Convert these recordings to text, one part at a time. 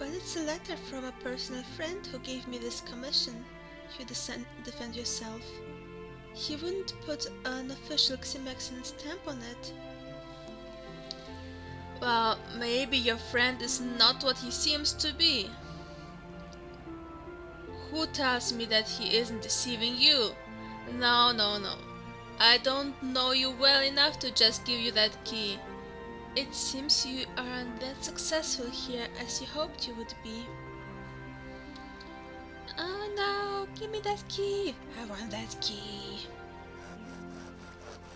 But it's a letter from a personal friend who gave me this commission. You defend yourself. He wouldn't put an official Ximaxian stamp on it. Well, maybe your friend is not what he seems to be. Who tells me that he isn't deceiving you? No, no, no. I don't know you well enough to just give you that key. It seems you aren't that successful here as you hoped you would be. Oh no, give me that key. I want that key.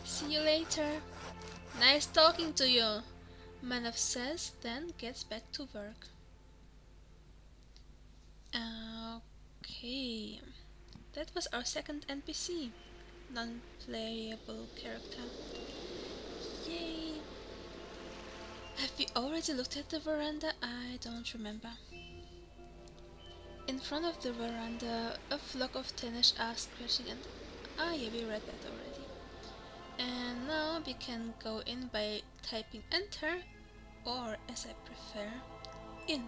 See you later. Nice talking to you, Manov says, then gets back to work. Okay, that was our second NPC, non-playable character. Yay! Have we already looked at the veranda? I don't remember. In front of the veranda, a flock of tennis are scratching and... Ah yeah, we read that already. And now we can go in by typing enter, or as I prefer, in.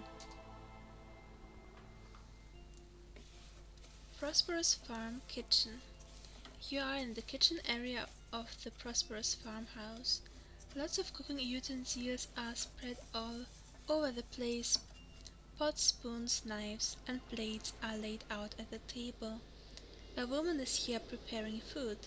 Prosperous Farm Kitchen. You are in the kitchen area of the Prosperous Farmhouse. Lots of cooking utensils are spread all over the place. Pots, spoons, knives, and plates are laid out at the table. A woman is here preparing food.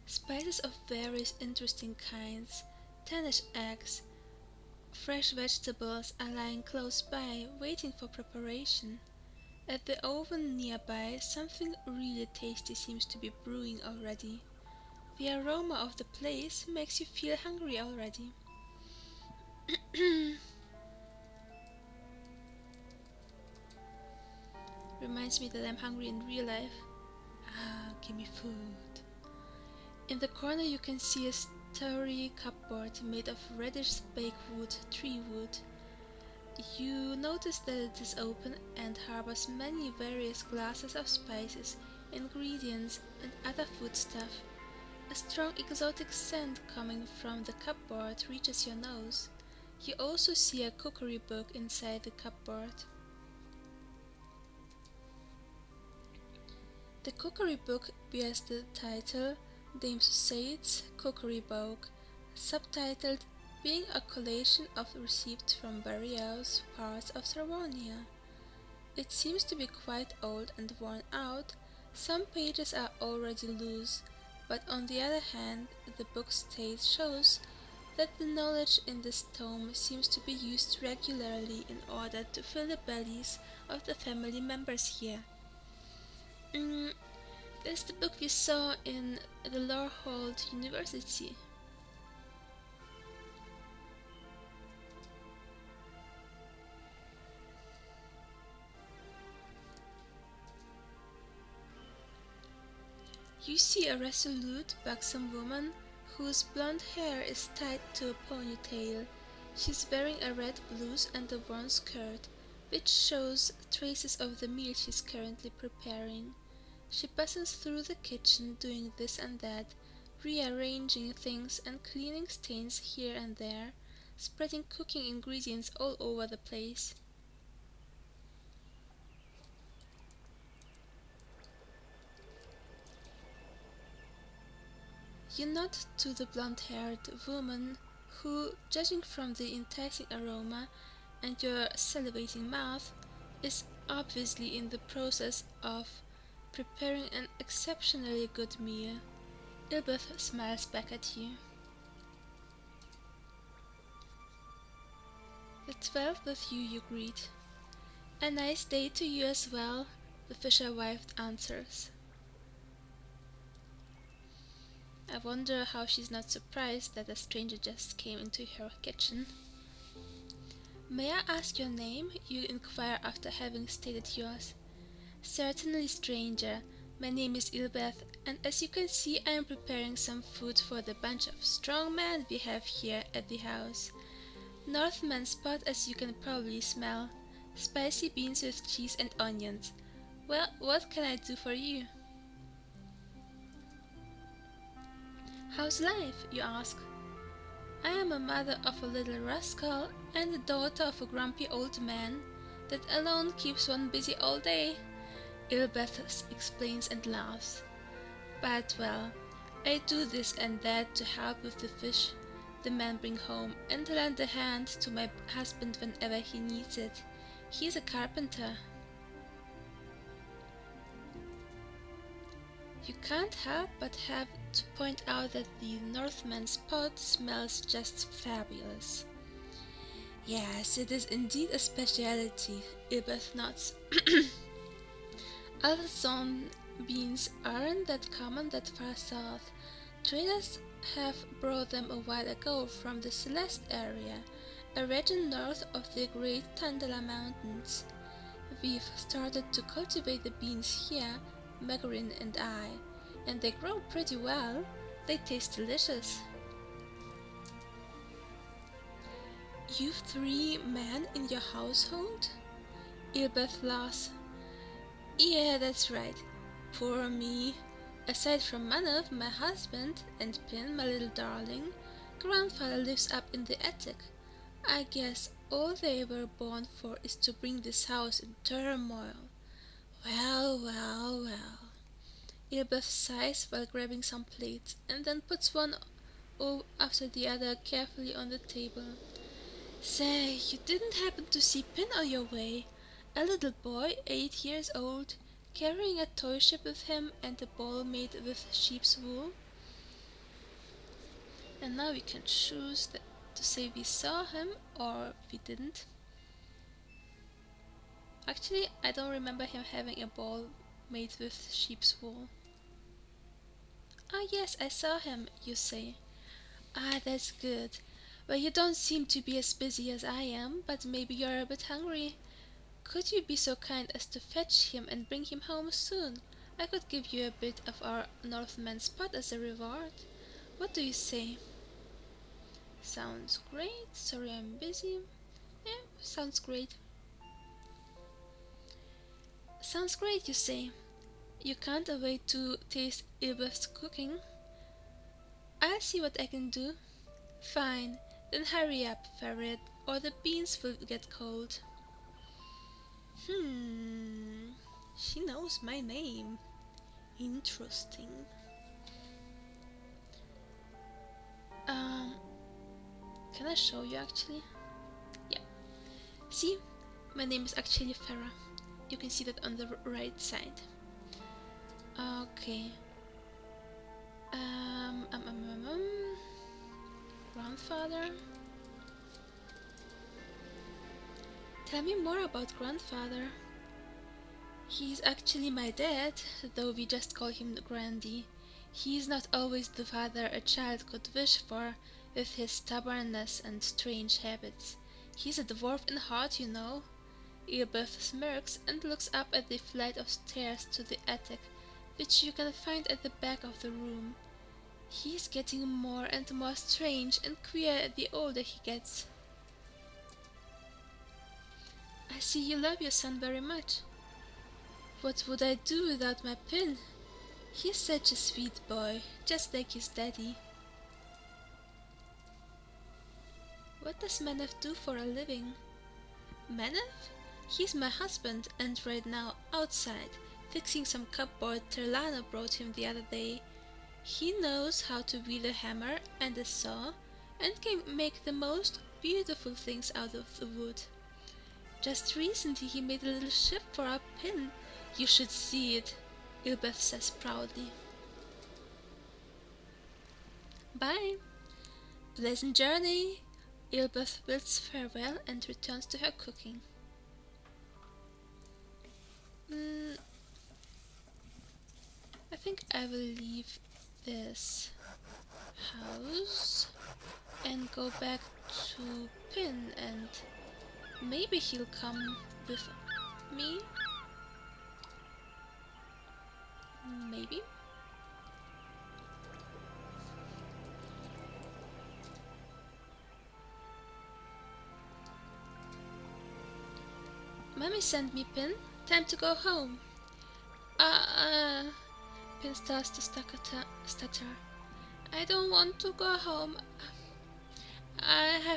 Spices of various interesting kinds, Danish eggs, fresh vegetables are lying close by, waiting for preparation. At the oven nearby, something really tasty seems to be brewing already. The aroma of the place makes you feel hungry already. Reminds me that I'm hungry in real life. Ah, give me food. In the corner you can see a starry cupboard made of reddish bakewood, tree wood. You notice that it is open and harbors many various glasses of spices, ingredients, and other foodstuff. A strong exotic scent coming from the cupboard reaches your nose. You also see a cookery book inside the cupboard. The cookery book bears the title Dame Susade's Cookery Book, subtitled Being a collation of receipts from various parts of Sarvonia. It seems to be quite old and worn out. Some pages are already loose, but on the other hand, the book's state shows that the knowledge in this tome seems to be used regularly in order to fill the bellies of the family members here. That's the book we saw in the Lorehold University. You see a resolute, buxom woman whose blonde hair is tied to a ponytail. She's wearing a red blouse and a worn skirt, which shows traces of the meal she's currently preparing. She passes through the kitchen doing this and that, rearranging things and cleaning stains here and there, spreading cooking ingredients all over the place. You nod to the blonde-haired woman who, judging from the enticing aroma and your salivating mouth, is obviously in the process of preparing an exceptionally good meal. Ilbeth smiles back at you. The 12th of you greet. A nice day to you as well, the fisher wife answers. I wonder how she's not surprised that a stranger just came into her kitchen. May I ask your name? You inquire after having stated yours. Certainly, stranger. My name is Ilbeth, and as you can see, I am preparing some food for the bunch of strong men we have here at the house. Northman spot, as you can probably smell. Spicy beans with cheese and onions. Well, what can I do for you? How's life? You ask. I am a mother of a little rascal and the daughter of a grumpy old man. That alone keeps one busy all day, Elbeth explains and laughs. But well, I do this and that to help with the fish the men bring home and lend a hand to my husband whenever he needs it. He's a carpenter. You can't help but have to point out that the Northman's pot smells just fabulous. Yes, it is indeed a speciality, Elbeth nods. Alsace beans aren't that common that far south. Traders have brought them a while ago from the Celeste area, a region north of the Great Tandala Mountains. We've started to cultivate the beans here, Margarine and I, and they grow pretty well. They taste delicious. You've 3 men in your household? Elbeth laughs. Yeah, that's right. Poor me. Aside from Manav, my husband, and Pin, my little darling, grandfather lives up in the attic. I guess all they were born for is to bring this house in turmoil. Well, well, well. Elbeth sighs while grabbing some plates, and then puts one after the other carefully on the table. Say, you didn't happen to see Pin on your way? A little boy, 8 years old, carrying a toy ship with him and a ball made with sheep's wool? And now we can choose to say we saw him or we didn't. Actually, I don't remember him having a ball made with sheep's wool. Ah, yes, I saw him, you say. Ah, that's good. Well, you don't seem to be as busy as I am, but maybe you're a bit hungry. Could you be so kind as to fetch him and bring him home soon? I could give you a bit of our Northman's pot as a reward. What do you say? Sounds great. Sorry I'm busy. Yeah, sounds great. Sounds great, you say. You can't wait to taste Ilbeth's cooking. I'll see what I can do. Fine, then hurry up, Ferret, or the beans will get cold. She knows my name. Interesting. Can I show you actually? Yeah. See, my name is actually Farah. You can see that on the right side. Okay. Grandfather. Tell me more about grandfather. He's actually my dad, though we just call him Grandy. He's not always the father a child could wish for, with his stubbornness and strange habits. He's a dwarf in heart, you know. Elbeth smirks and looks up at the flight of stairs to the attic, which you can find at the back of the room. He's getting more and more strange and queer the older he gets. I see you love your son very much. What would I do without my Pin? He's such a sweet boy, just like his daddy. What does Manav do for a living? Manav? He's my husband, and right now outside, fixing some cupboard Terlana brought him the other day. He knows how to wield a hammer and a saw, and can make the most beautiful things out of the wood. Just recently he made a little ship for our Pin. You should see it, Elbeth says proudly. Bye. Pleasant journey. Elbeth bids farewell and returns to her cooking. I think I will leave this house and go back to Pin, and maybe he'll come with me. Maybe. Mommy sent me, Pin. Time to go home. Pin starts to stutter. I don't want to go home.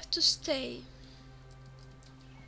have to stay.